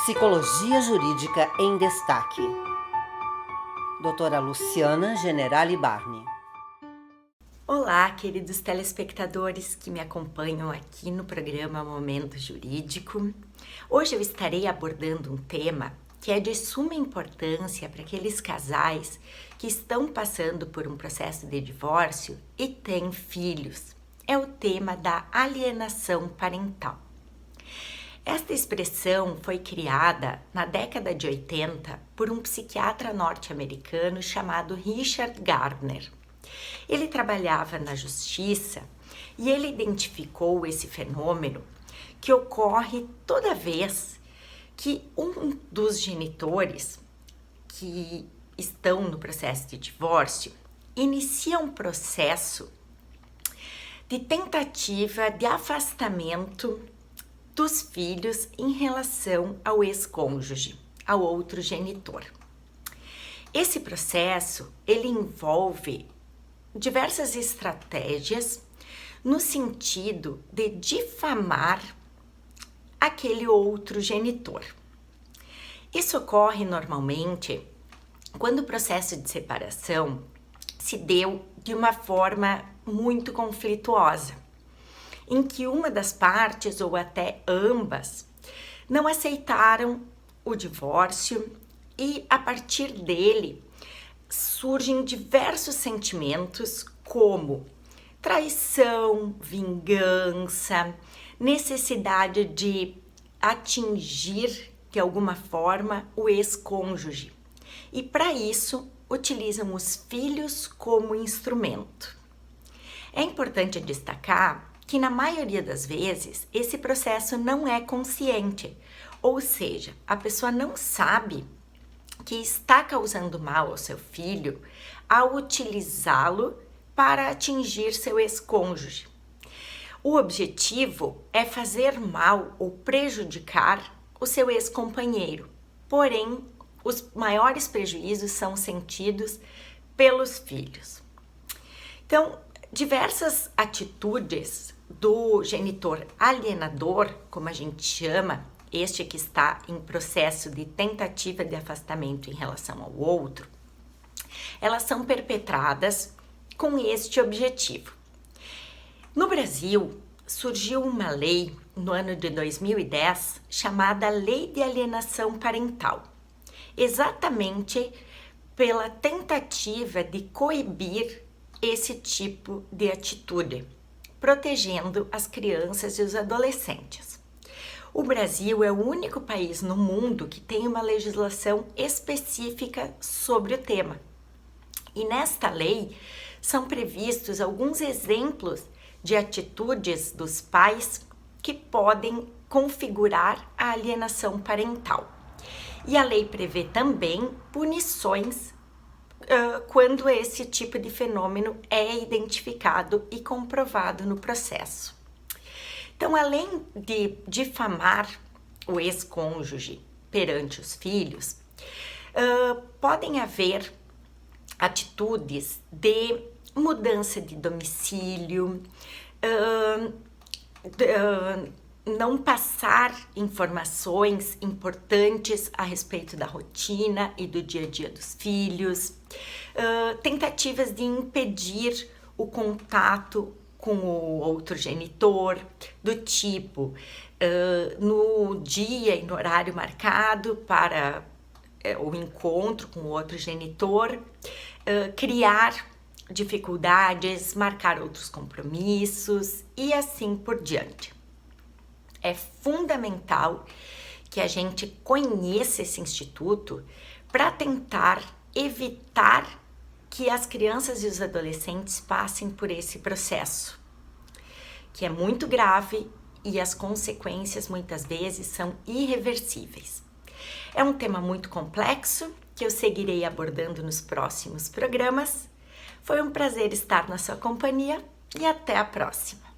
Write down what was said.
Psicologia Jurídica em Destaque. Doutora Luciana Generali Barni. Olá, queridos telespectadores que me acompanham aqui no programa Momento Jurídico. Hoje eu estarei abordando um tema que é de suma importância para aqueles casais que estão passando por um processo de divórcio e têm filhos. É o tema da alienação parental. Esta expressão foi criada na década de 80 por um psiquiatra norte-americano chamado Richard Gardner. Ele trabalhava na justiça e ele identificou esse fenômeno que ocorre toda vez que um dos genitores que estão no processo de divórcio inicia um processo de tentativa de afastamento dos filhos em relação ao ex-cônjuge, ao outro genitor. Esse processo, ele envolve diversas estratégias no sentido de difamar aquele outro genitor. Isso ocorre normalmente quando o processo de separação se deu de uma forma muito conflituosa, em que uma das partes ou até ambas não aceitaram o divórcio e a partir dele surgem diversos sentimentos como traição, vingança, necessidade de atingir de alguma forma o ex-cônjuge. E para isso utilizam os filhos como instrumento. É importante destacar que na maioria das vezes esse processo não é consciente, ou seja, a pessoa não sabe que está causando mal ao seu filho ao utilizá-lo para atingir seu ex-cônjuge. O objetivo é fazer mal ou prejudicar o seu ex-companheiro, porém os maiores prejuízos são sentidos pelos filhos. Então, diversas atitudes do genitor alienador, como a gente chama, este que está em processo de tentativa de afastamento em relação ao outro, elas são perpetradas com este objetivo. No Brasil, surgiu uma lei no ano de 2010 chamada Lei de Alienação Parental, exatamente pela tentativa de coibir esse tipo de atitude, protegendo as crianças e os adolescentes. O Brasil é o único país no mundo que tem uma legislação específica sobre o tema. E nesta lei são previstos alguns exemplos de atitudes dos pais que podem configurar a alienação parental. E a lei prevê também punições quando esse tipo de fenômeno é identificado e comprovado no processo. Então, além de difamar o ex-cônjuge perante os filhos, podem haver atitudes de mudança de domicílio, não passar informações importantes a respeito da rotina e do dia a dia dos filhos, tentativas de impedir o contato com o outro genitor, do tipo, no dia e no horário marcado para o encontro com o outro genitor, criar dificuldades, marcar outros compromissos e assim por diante. É fundamental que a gente conheça esse instituto para tentar evitar que as crianças e os adolescentes passem por esse processo, que é muito grave e as consequências muitas vezes são irreversíveis. É um tema muito complexo que eu seguirei abordando nos próximos programas. Foi um prazer estar na sua companhia e até a próxima!